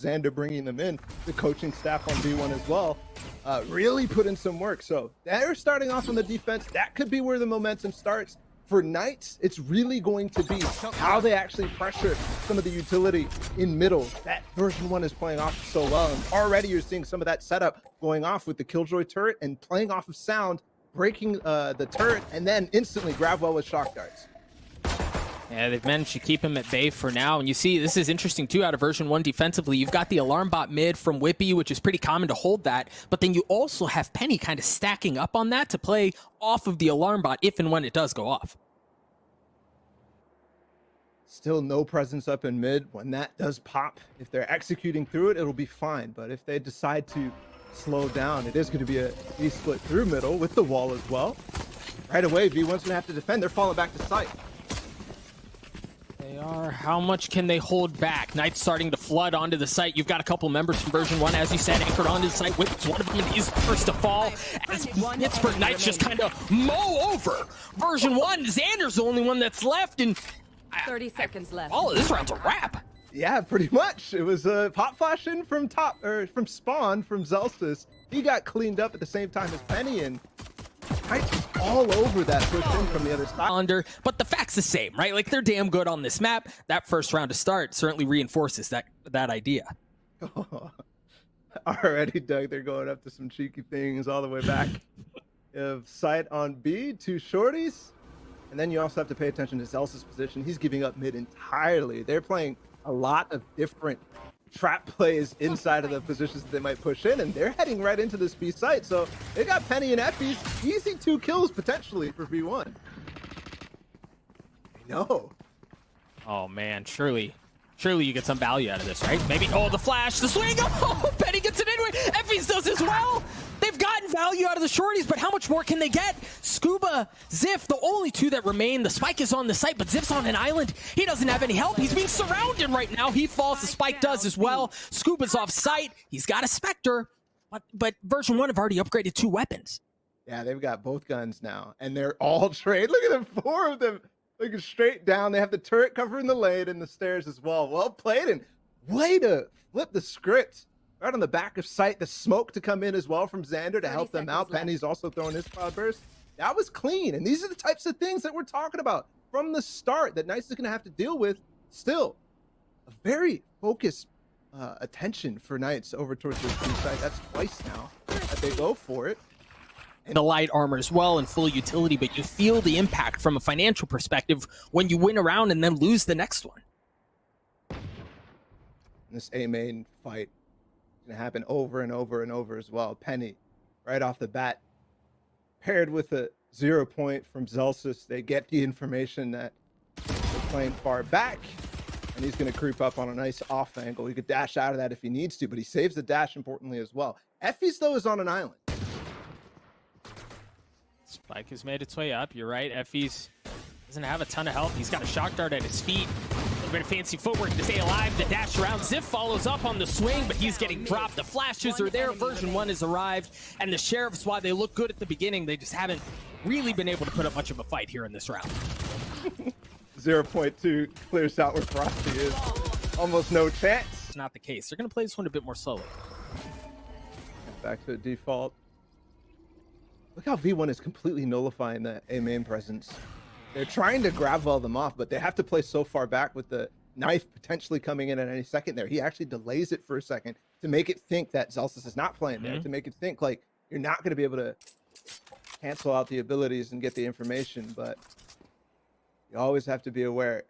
Xander bringing them in, the coaching staff on V1 as well, really put in some work. So they're starting off on the defense. That could be where the momentum starts. For Knights, it's really going to be how they actually pressure some of the utility in middle. That version 1 is playing off so well, and already you're seeing some of that setup going off with the Killjoy turret and playing off of sound, breaking the turret, and then instantly grab well with shock darts. Yeah, they've managed to keep him at bay for now. And you see, this is interesting too out of version 1 defensively. You've got the alarm bot mid from Whippy, which is pretty common to hold that. But then you also have Penny kind of stacking up on that to play off of the alarm bot if and when it does go off. Still no presence up in mid. When that does pop, if they're executing through it, it'll be fine. But if they decide to slow down, it is going to be a split through middle with the wall as well. Right away, V1's going to have to defend. They're falling back to site. They are. How much can they hold back? Knights starting to flood onto the site. You've got a couple members from version 1, as you said, anchored onto the site. With one of them is first to fall. As Pittsburgh Knights just kind of mow over version 1. Xander's the only one that's left, and 30 seconds left. All of this round's a wrap. Yeah, pretty much. It was a pop flash in from top, or from spawn from Zelsis. He got cleaned up at the same time as Penny, and Knights was all over that push in from the other side. But the fact's the same, right? Like, they're damn good on this map. That first round to start certainly reinforces that idea. Already, Doug, they're going up to some cheeky things all the way back. You have sight on B, 2 shorties. And then you also have to pay attention to Zelsis' position. He's giving up mid entirely. They're playing a lot of different trap plays inside of the positions that they might push in, and they're heading right into this B site. So they got Penny and Effie's easy 2 kills potentially for V1. I know. Oh man, surely you get some value out of this, right? Maybe, oh, the flash, the swing, oh, Penny gets it anyway. Effie's does as well. They've gotten value out of the shorties, but how much more can they get? Scuba, Ziff, the only 2 that remain. The spike is on the site, but Ziff's on an island. He doesn't have any help. He's being surrounded right now. He falls, the spike does as well. Scuba's off site. He's got a Spectre, but version 1 have already upgraded 2 weapons. Yeah, they've got both guns now, and they're all trained. Look at them, 4 of them. Looking straight down. They have the turret covering the lane and the stairs as well. Well played, and way to flip the script. Right on the back of sight, the smoke to come in as well from Xander to help them out. Penny's also throwing his cloud burst. That was clean, and these are the types of things that we're talking about from the start that Knights is going to have to deal with. Still, a very focused attention for Knights over towards this B side. That's twice now that they go for it. And the light armor as well and full utility, but you feel the impact from a financial perspective when you win a round and then lose the next one. This A main fight is going to happen over and over and over as well. Penny, right off the bat, paired with a 0 point from Zelsis, they get the information that they're playing far back, and he's going to creep up on a nice off angle. He could dash out of that if he needs to, but he saves the dash importantly as well. Effie's, though, is on an island. Spike has made its way up. You're right. Effie's doesn't have a ton of health. He's got a shock dart at his feet. A little bit of fancy footwork to stay alive. The dash around. Ziff follows up on the swing, but he's getting dropped. The flashes are there. Version 1 has arrived. And the Sheriffs, while they look good at the beginning, they just haven't really been able to put up much of a fight here in this round. 0.2 clears out where Frosty is. Almost no chance. It's not the case. They're going to play this one a bit more slowly. Back to the default. Look how V1 is completely nullifying that A main presence. They're trying to grab them off, but they have to play so far back with the knife potentially coming in at any second there. He actually delays it for a second to make it think that Zelsis is not playing there, to make it think like you're not going to be able to cancel out the abilities and get the information, but you always have to be aware.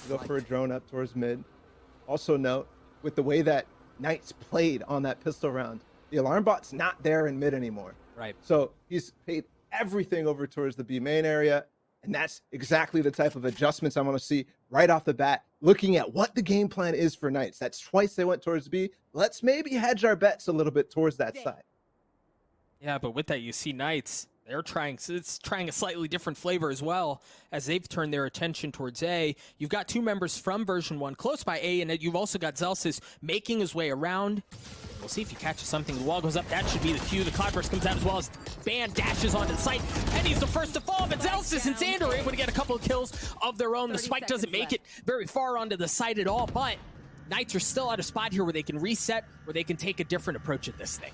Go for a drone up towards mid. Also note, with the way that Knights played on that pistol round, the alarm bot's not there in mid anymore. Right. So he's paid everything over towards the B main area, and that's exactly the type of adjustments I want to see right off the bat, looking at what the game plan is for Knights. That's twice they went towards B. Let's maybe hedge our bets a little bit towards that side. Yeah, but with that, you see Knights, they're trying a slightly different flavor as well, as they've turned their attention towards A. You've got 2 members from version 1 close by A, and you've also got Zelsis making his way around. We'll see if he catches something. The wall goes up. That should be the cue. The cloudburst comes out as well as Band dashes onto the site. Penny's the first to fall, but Zelsis and Xander are able to get a couple of kills of their own. The spike doesn't make it very far onto the site at all, but Knights are still at a spot here where they can reset, where they can take a different approach at this thing.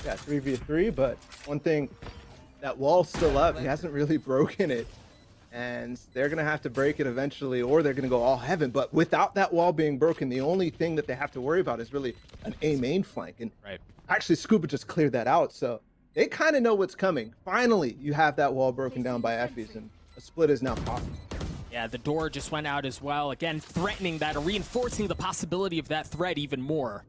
Yeah, 3v3, but one thing, that wall's still up. He hasn't really broken it. And they're going to have to break it eventually, or they're going to go all heaven. But without that wall being broken, the only thing that they have to worry about is really an A main flank. And actually, Scuba just cleared that out. So they kind of know what's coming. Finally, you have that wall broken down by Effie's, and a split is now possible. Yeah, the door just went out as well. Again, threatening that, or reinforcing the possibility of that threat even more.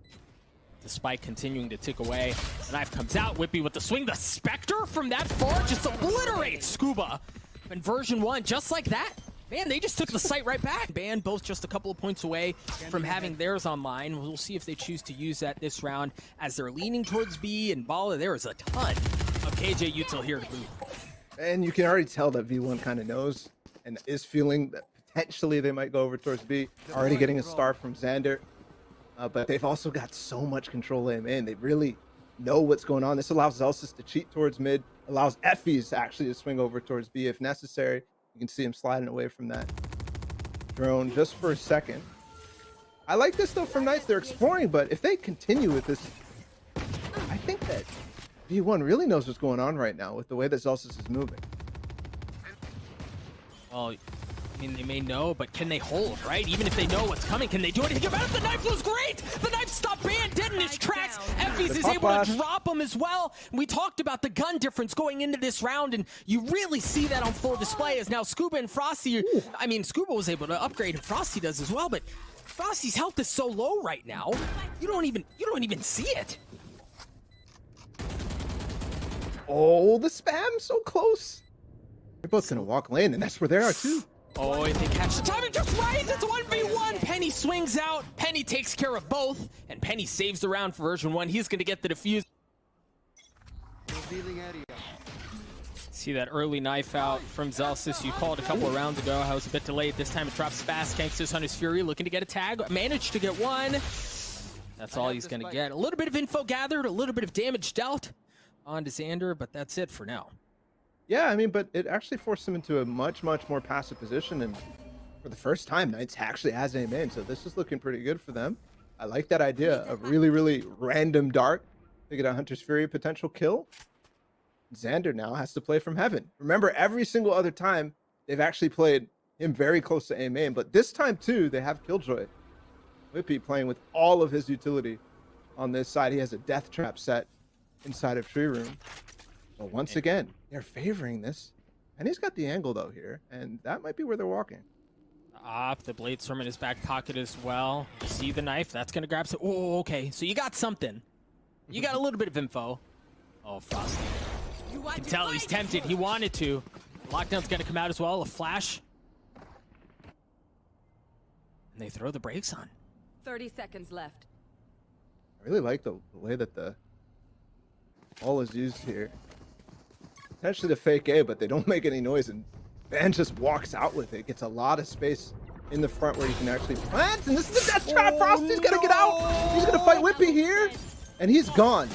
Despite continuing to tick away. The knife comes out. Whippy with the swing. The Spectre from that far just obliterates Scuba. And version 1, just like that. Man, they just took the site right back. Band both just a couple of points away from having theirs online. We'll see if they choose to use that this round as they're leaning towards B and Bala. There is a ton of KJ util here to boot. And you can already tell that V1 kind of knows and is feeling that potentially they might go over towards B. Already getting a star from Xander. But they've also got so much control in. They really know what's going on. This allows Zelsis to cheat towards mid, allows Effie's actually to swing over towards B if necessary. You can see him sliding away from that drone just for a second. I like this though from Knights. They're exploring, but if they continue with this, I think that V1 really knows what's going on right now with the way that Zelsis is moving. Well, I mean, they may know, but can they hold, right? Even if they know what's coming, can they do anything about it? The knife was great! The knife stopped Band dead in his tracks. Effie's is able to drop him as well. We talked about the gun difference going into this round, and you really see that on full display as now Scuba and Frosty, I mean, Scuba was able to upgrade, and Frosty does as well, but Frosty's health is so low right now, you don't even see it. Oh, the spam so close. They're both gonna walk lane, and that's where they are too. Oh, if they catch the timing just right, it's 1v1. Penny swings out. Penny takes care of both, and Penny saves the round for version 1. He's going to get the defuse. See that early knife out from Zelsis. You called a couple of rounds ago. I was a bit delayed. This time it drops fast. Gangsters on his Fury looking to get a tag. Managed to get one. That's all he's going to get. A little bit of info gathered, a little bit of damage dealt onto Xander, but that's it for now. Yeah, I mean, but it actually forced him into a much more passive position, and for the first time, Knights actually has a main, so this is looking pretty good for them. I like that idea of really random dart to get a Hunter's Fury potential kill. Xander now has to play from heaven. Remember, every single other time, they've actually played him very close to a main, but this time, too, they have Killjoy. Whippy playing with all of his utility on this side. He has a death trap set inside of Tree Room. But once again, they're favoring this. And he's got the angle, though, here. And that might be where they're walking. The blade storm in his back pocket as well. You see the knife? That's going to grab some. Oh, okay. So you got something. You got a little bit of info. Oh, Frosty. You can tell he's tempted. He wanted to. Lockdown's going to come out as well. A flash. And they throw the brakes on. 30 seconds left. I really like the way that the ball is used here. Potentially the fake A, but they don't make any noise, and Van just walks out with it. Gets a lot of space in the front where he can actually plant, and this is the death trap. Frosty's gonna get out. He's gonna fight Whippy here, and he's gone.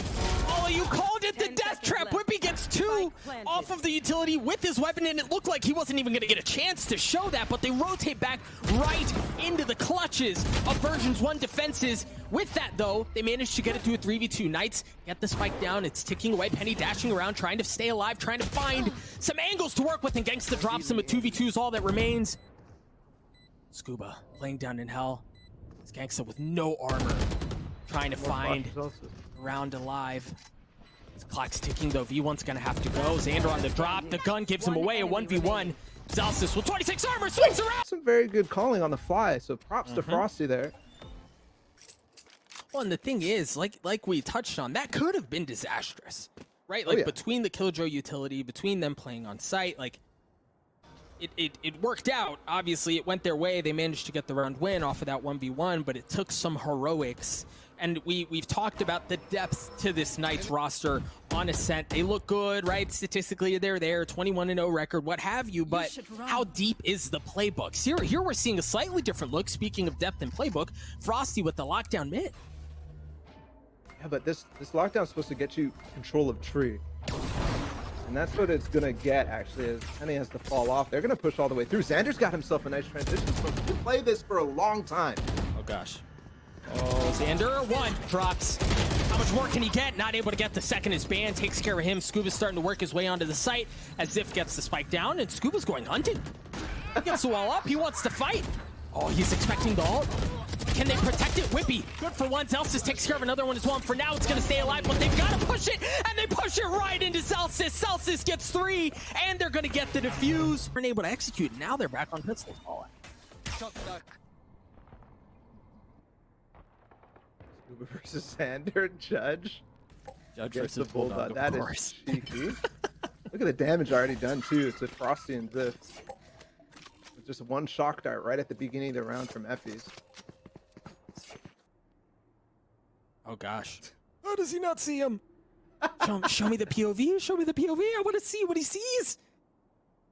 Oh, you called it the death trap. Whippy gets 2 off of the utility with his weapon, and it looked like he wasn't even gonna get a chance to show that, but they rotate back right into the clutches of versions 1 defenses. With that, though, they managed to get it to a 3v2. Knights get the spike down. It's ticking away. Penny dashing around, trying to stay alive, trying to find some angles to work with, and Gangsta drops him. A 2v2 is all that remains. Scuba laying down in hell. It's Gangsta with no armor, trying to find round alive. The clock's ticking, though. V1's gonna have to go. Xander on the drop. The gun gives him away. A 1v1. Zelsis with 26 armor swings around. Some very good calling on the fly, so props to Frosty there. Well, and the thing is, like we touched on, that could have been disastrous, right? Like between the Killjoy utility, between them playing on site, like it worked out. Obviously, it went their way. They managed to get the round win off of that 1v1, but it took some heroics. And we've talked about the depth to this Knights roster on Ascent. They look good, right? Statistically, they're there, 21-0 record, what have you. But how deep is the playbook? Here we're seeing a slightly different look. Speaking of depth and playbook, Frosty with the lockdown mid. Yeah, but this lockdown is supposed to get you control of Tree. And that's what it's going to get, actually, as Penny has to fall off. They're going to push all the way through. Xander's got himself a nice transition. Supposed to play this for a long time. Oh, gosh. Oh, Xander, one drops. How much more can he get? Not able to get the second. His band takes care of him. Scuba's starting to work his way onto the site as Ziff gets the spike down, and Scuba's going hunting. He gets the wall up. He wants to fight. Oh, he's expecting the ult. Can they protect it? Whippy, good for one. Zelsis takes care of another one as well. And for now, it's going to stay alive, but they've got to push it, and they push it right into Zelsis. Zelsis gets 3, and they're going to get the defuse. They're able to execute. Now they're back on pistols. Scuba versus Xander. Judge Judge gets the versus bulldog. Bulldog, That of is course. cheeky. Look at the damage already done too. It's a Frosty and Ziff. Just one shock dart right at the beginning of the round from Effie's. Oh gosh. How does he not see him? Show me the POV. Show me the POV. I want to see what he sees.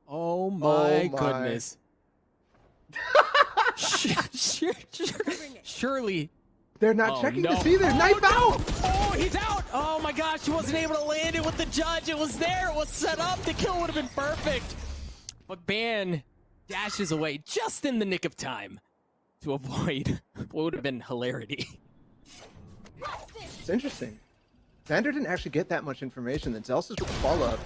Oh my goodness. Surely. They're not checking no. to see. There's knife out. Oh, he's out. Oh my gosh. He wasn't able to land it with the Judge. It was there. It was set up. The kill would have been perfect. But Ban dashes away just in the nick of time to avoid what would have been hilarity. It's interesting. Xander didn't actually get that much information. Then Zelsis with the follow-up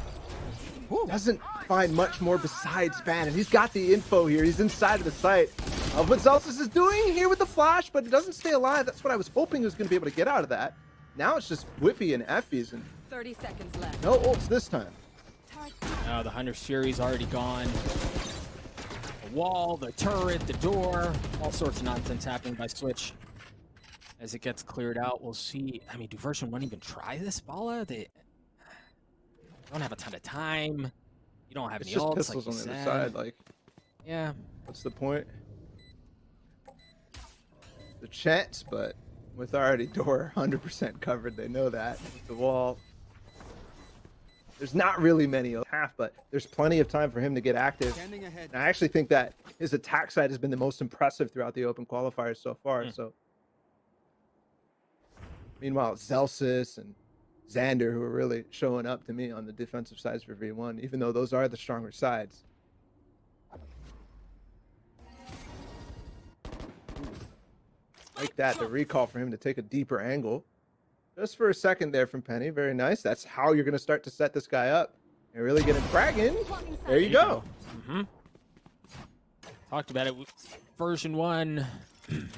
doesn't find much more besides Ban, and he's got the info here. He's inside of the site of what Zelsis is doing here with the flash, but it doesn't stay alive. That's what I was hoping he was going to be able to get out of that. Now it's just Whippy and Effie's, and 30 seconds left. no ults this time. Oh, the Hunter's Fury's already gone. The wall, the turret, the door, all sorts of nonsense happening by Switch. As it gets cleared out, we'll see. I mean, do version 1 even try this, Bala? They don't have a ton of time. You don't have It's any just ults, pistols like on you the other said. side. Like, Yeah. what's the point? The chance, but with already door 100% covered, they know that. With the wall, there's not really many half, but there's plenty of time for him to get active. And I actually think that his attack side has been the most impressive throughout the open qualifiers so far. So, meanwhile, Zelsis and Xander, who are really showing up to me on the defensive sides for V1, even though those are the stronger sides. Like that, the recall for him to take a deeper angle. Just for a second there from Penny. Very nice. That's how you're going to start to set this guy up and really get him fragging. There you go. Talked about it. Version 1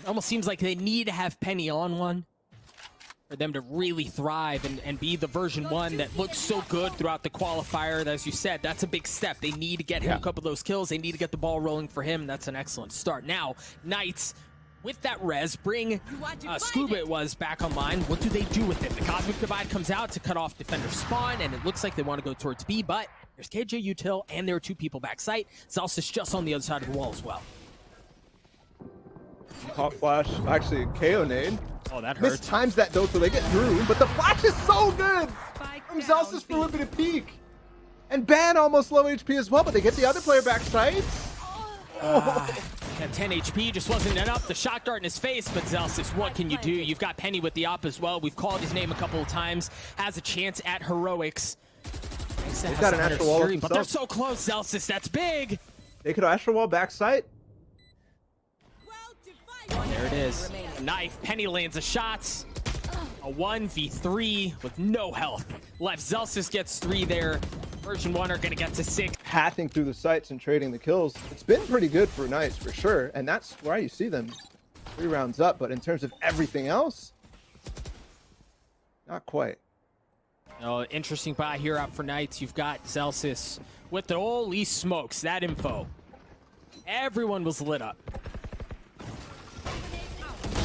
almost seems like they need to have Penny on one for them to really thrive and be the version 1 that looks so good throughout the qualifier. As you said, that's a big step. They need to get him a couple of those kills. They need to get the ball rolling for him. That's an excellent start. Now, Knights, with that res, bring Scuba it was back online. What do they do with it? The Cosmic Divide comes out to cut off defender spawn, and it looks like they want to go towards B, but there's KJ Util, and there are 2 people backside. Zelsis just on the other side of the wall as well. Hot flash, actually KO nade. Oh, that hurts. Mistimes that though, so they get through, but the flash is so good from Zelsis for whipping a peek. And Ban almost low HP as well, but they get the other player backside. That 10 HP just wasn't enough. The shock dart in his face, but Zelsis, what can you do? You've got Penny with the op as well. We've called his name a couple of times. Has a chance at heroics. They've got an Astral Wall up but they're so close, Zelsis. That's big. They could Astral Wall backside. There it is. Knife. Penny lands a shot. A 1v3 with no health left. Zelsis gets 3 there. Version 1 are going to get to 6. Pathing through the sites and trading the kills. It's been pretty good for Knights for sure, and that's why you see them 3 rounds up. But in terms of everything else, not quite. Oh, interesting buy here out for Knights. You've got Zelsis with the holy smokes. That info. Everyone was lit up.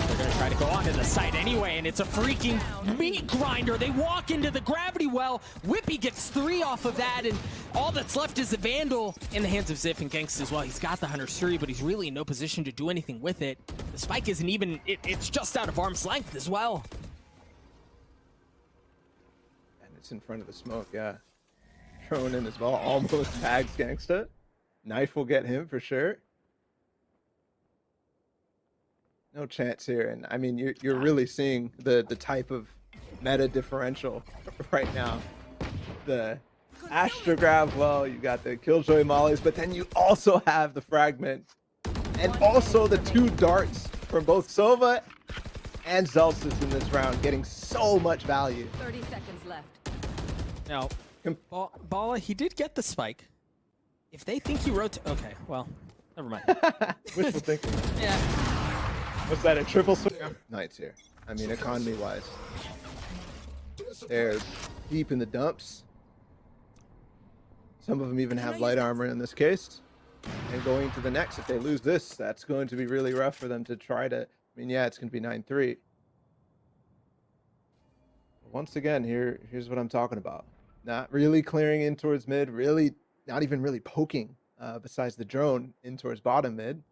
They're going to try to go onto the site anyway, and it's a freaking meat grinder. They walk into the gravity well. Whippy gets 3 off of that, and all that's left is the Vandal in the hands of Ziff and Gangsta as well. He's got the Hunter's Fury, but he's really in no position to do anything with it. The spike isn't even, it's just out of arm's length as well. And it's in front of the smoke, yeah. Thrown in as well, almost tags Gangsta. Knife will get him for sure. No chance here, and I mean you're really seeing the type of meta differential right now. The Astra grab, well, you got the Killjoy mollies, but then you also have the fragment, and also the 2 darts from both Sova and Zelsis in this round, getting so much value. 30 seconds left. Now, Bala, he did get the spike. If they think he wrote, okay, well, never mind. Wishful thinking. Yeah. What's that, a triple swing? Knights here. I mean, economy-wise. They're deep in the dumps. Some of them even have light armor in this case. And going to the next, if they lose this, that's going to be really rough for them to try to... I mean, yeah, it's going to be 9-3. Once again, here's what I'm talking about. Not really clearing in towards mid, really not even really poking besides the drone in towards bottom mid.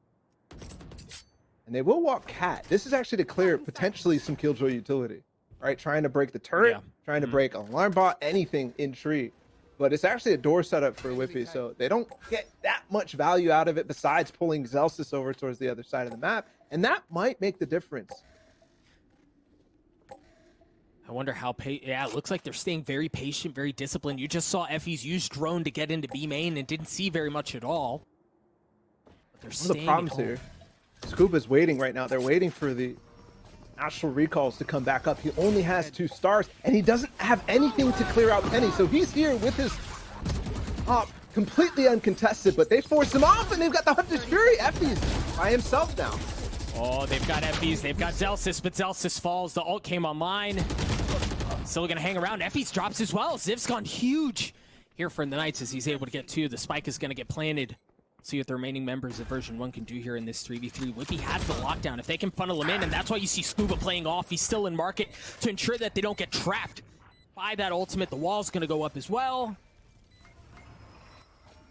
And they will walk cat. This is actually to clear potentially some Killjoy utility. Right? Trying to break the turret, trying to break alarm bot, anything in tree. But it's actually a door setup for Whippy, so they don't get that much value out of it besides pulling Zelsis over towards the other side of the map. And that might make the difference. I wonder how yeah, it looks like they're staying very patient, very disciplined. You just saw Effie's use drone to get into B main and didn't see very much at all. But they're One of the problems here, Scuba's waiting right now. They're waiting for the actual recalls to come back up. He only has 2 stars, and he doesn't have anything to clear out Penny. So he's here with his op completely uncontested, but they force him off, and they've got the Hunter's Fury. Effie's by himself now. Oh, they've got Effie's, they've got Zelsis, but Zelsis falls. The ult came online. Still gonna hang around. Effie's drops as well. Ziv's gone huge here for the Knights as he's able to get 2. The spike is gonna get planted. See what the remaining members of version 1 can do here in this 3v3. Whippy has the lockdown. If they can funnel him in, and that's why you see Scuba playing off. He's still in market to ensure that they don't get trapped by that ultimate. The wall's gonna go up as well.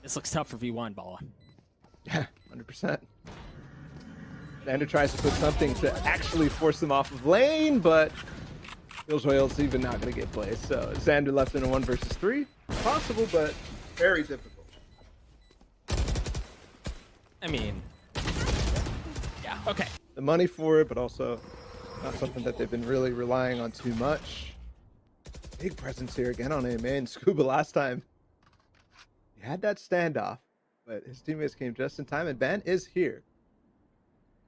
This looks tough for V1, Bala. Yeah, 100%. Xander tries to put something to actually force them off of lane, but Killjoy's even not going to get placed. So Xander left in a 1 versus 3. Possible, but very difficult. I mean, yeah, okay. The money for it, but also not something that they've been really relying on too much. Big presence here again on A main. Scuba last time, he had that standoff, but his teammates came just in time, and Ben is here.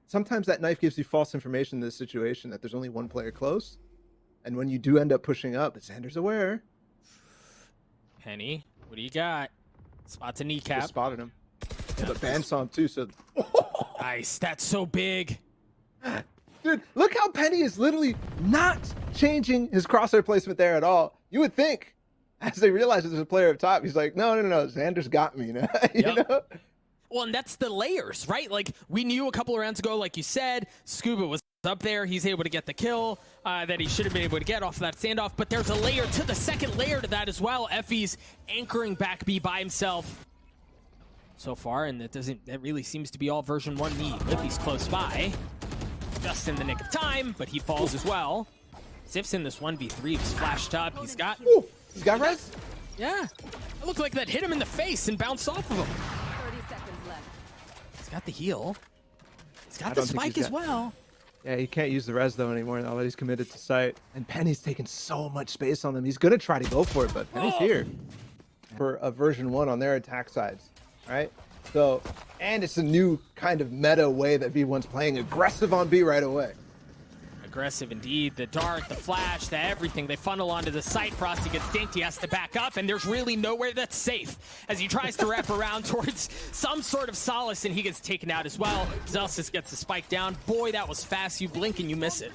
Sometimes that knife gives you false information in this situation that there's only 1 player close. And when you do end up pushing up, Xander's aware. Penny, what do you got? Spots a kneecap. Just spotted him. Yeah, but Ben saw him too, so... Nice, that's so big. Dude, look how Penny is literally not changing his crosshair placement there at all. You would think, as they realize there's a player up top, he's like, no, Xander's got me now. you know? Well, and that's the layers, right? Like, we knew a couple of rounds ago, like you said, Scuba was up there. He's able to get the kill that he should have been able to get off of that standoff. But there's a layer to the second layer to that as well. Effie's anchoring back B by himself so far, and that really seems to be all version 1 need. Lippy's close by, just in the nick of time, but he falls as well. Zif's in this 1v3. He's flashed up. He's got res? Yeah. It looked like that hit him in the face and bounced off of him. 30 seconds left. He's got the heal. He's got the spike as well. Yeah, he can't use the res though anymore now that he's committed to sight. And Penny's taking so much space on them. He's gonna try to go for it, but Penny's here for a version 1 on their attack sides, right? So, and it's a new kind of meta way that V1's playing, aggressive on B right away. Aggressive indeed. The dart, the flash, the everything. They funnel onto the site. Frosty gets dinked. He has to back up, and there's really nowhere that's safe as he tries to wrap around towards some sort of solace, and he gets taken out as well. Zelsis gets the spike down. Boy, that was fast. You blink and you miss it.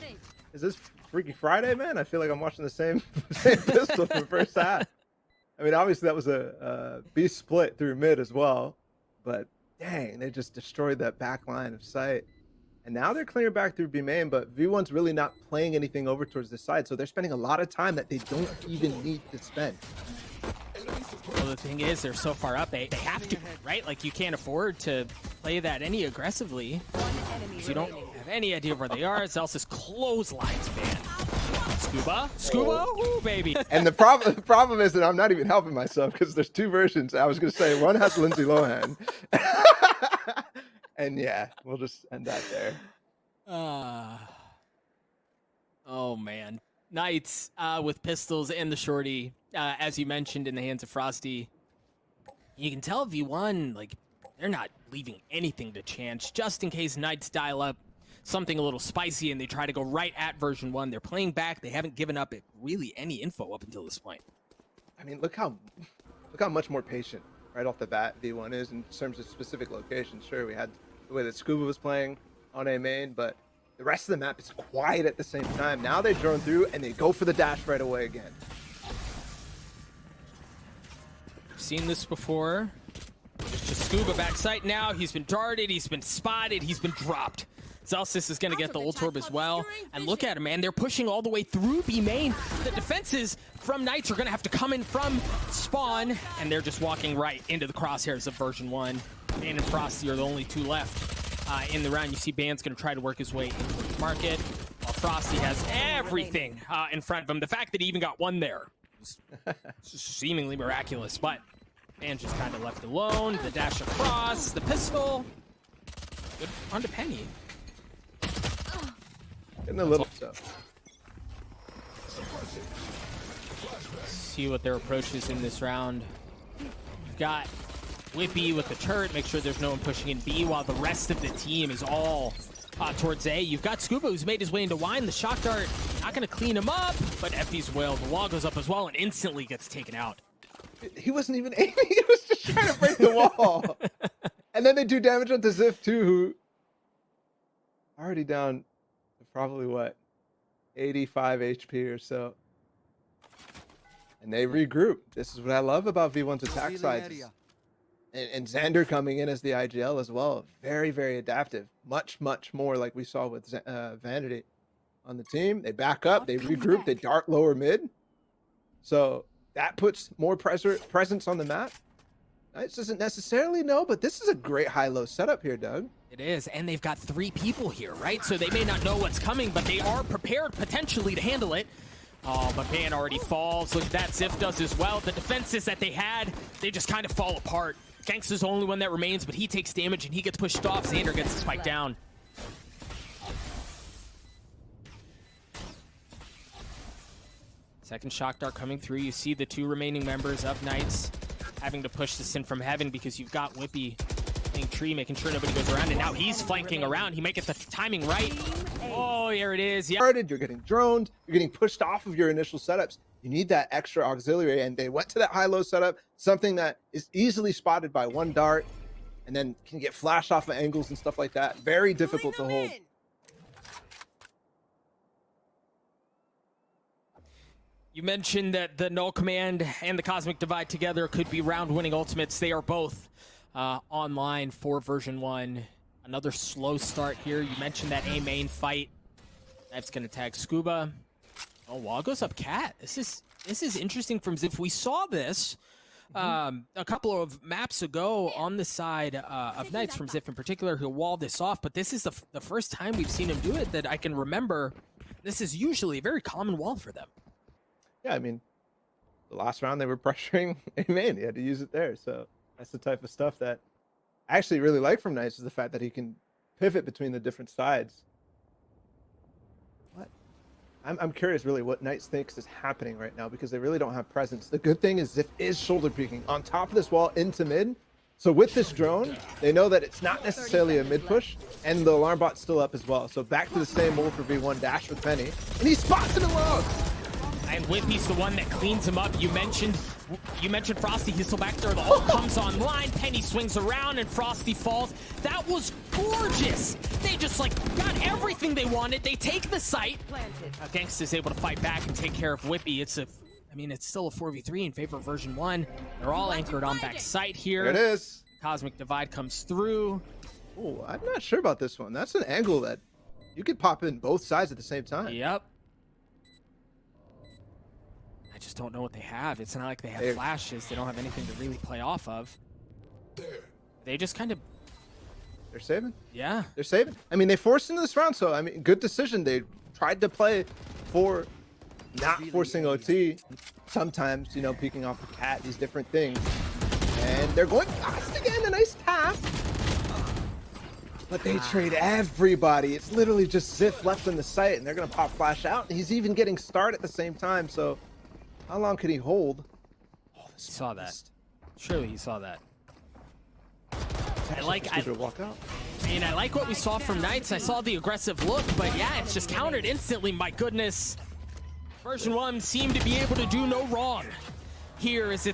Is this Freaky Friday, man? I feel like I'm watching the same pistol from the first half. I mean, obviously that was a B split through mid as well, but dang, they just destroyed that back line of sight. And now they're clearing back through B main, but V1's really not playing anything over towards this side, so they're spending a lot of time that they don't even need to spend. Well, the thing is, they're so far up, they have to, right? Like, you can't afford to play that any aggressively. You don't have any idea where they are. Zelsis clotheslines, man. Scuba, ooh, baby. And the problem is that I'm not even helping myself because there's 2 versions. I was gonna say one has Lindsay Lohan. And yeah, we'll just end that there. Oh man, Knights with pistols and the shorty, as you mentioned, in the hands of Frosty. You can tell V1, like, they're not leaving anything to chance, just in case Knights dial up something a little spicy and they try to go right at version 1. They're playing back. They haven't given up really any info up until this point. I mean, look how much more patient right off the bat V1 is in terms of specific locations. Sure, we had the way that Scuba was playing on A main, but the rest of the map is quiet at the same time. Now they drone through and they go for the dash right away again. I've seen this before. It's just Scuba backside now. He's been darted, he's been spotted, he's been dropped. Zelsis is going to get the ult orb as well. And look at him, man. They're pushing all the way through B main. The defenses from Knights are going to have to come in from spawn, and they're just walking right into the crosshairs of version 1. Ban and Frosty are the only two left in the round. You see Ban's going to try to work his way into the market, while Frosty has everything in front of him. The fact that he even got one there is seemingly miraculous, but Ban just kind of left alone. The dash across, the pistol. Good onto Penny. Getting a little so. See what their approach is in this round. You've got Whippy with the turret, make sure there's no one pushing in B, while the rest of the team is all towards A. You've got Scuba, who's made his way into Wine. The shock dart not going to clean him up, but Effie's will. The wall goes up as well and instantly gets taken out. He wasn't even aiming. He was just trying to break the wall. And then they do damage onto Ziff too, who already down to probably what, 85 HP or so. And they regroup. This is what I love about V1's attack sides. And Xander coming in as the IGL as well. Very, very adaptive. Much, much more like we saw with Vanity on the team. They back up, they regroup, they dart lower mid. So that puts more presence on the map. Knights doesn't necessarily know, but this is a great high-low setup here, Doug. It is, and they've got 3 people here, right? So they may not know what's coming, but they are prepared potentially to handle it. Oh, but Ban already falls. Look at that, Ziff does as well. The defenses that they had, they just kind of fall apart. Gangsta's the only one that remains, but he takes damage and he gets pushed off. Xander gets the spike down. Second shock dart coming through. You see the 2 remaining members of Knights having to push this in from heaven because you've got Whippy playing tree, making sure nobody goes around, and now he's flanking around. He might get the timing right. Oh, here it is. Yeah. You're getting droned. You're getting pushed off of your initial setups. You need that extra auxiliary, and they went to that high-low setup, something that is easily spotted by one dart, and then can get flashed off of angles and stuff like that. Very difficult to hold. You mentioned that the Null Command and the Cosmic Divide together could be round-winning ultimates. They are both online for version 1. Another slow start here. You mentioned that A main fight. That's going to tag Scuba. Oh, wall goes up Cat. This is interesting from Ziff. We saw this a couple of maps ago on the side of Knights from Ziff in particular, who walled this off, but this is the first time we've seen him do it that I can remember. This is usually a very common wall for them. Yeah, I mean, the last round they were pressuring A main. He had to use it there. So that's the type of stuff that I actually really like from Knights, is the fact that he can pivot between the different sides. What? I'm curious really what Knights thinks is happening right now, because they really don't have presence. The good thing is Ziff is shoulder peeking on top of this wall into mid. So with this drone, they know that it's not necessarily a mid push, and the alarm bot's still up as well. So back to the same mold for V1, dash with Penny, and he spots him alone. And Whippy's the one that cleans him up. You mentioned Frosty. He's still back there. The ult comes online. Penny swings around and Frosty falls. That was gorgeous. They just got everything they wanted. They take the site. Gangsta's able to fight back and take care of Whippy. It's still a 4v3 in favor of version 1. They're all anchored on back site here. There it is. Cosmic Divide comes through. Oh, I'm not sure about this one. That's an angle that you could pop in both sides at the same time. Yep. I just don't know what they have. It's not like they have flashes. They don't have anything to really play off of. They just kind of... They're saving. Yeah. They're saving. I mean, they forced into this round, so, I mean, good decision. They tried to play for not forcing OT. Sometimes, you know, peeking off the Cat, these different things. And they're going fast again. A nice tap. But they trade everybody. It's literally just Ziff left in the site, and they're going to pop flash out. And he's even getting started at the same time, so... How long can he hold? Oh, he saw that. Surely he saw that. I like. Walk out. mean, I like what we saw from Knights. I saw the aggressive look, but yeah, it's just countered instantly. My goodness. Version 1 seemed to be able to do no wrong. Here is it.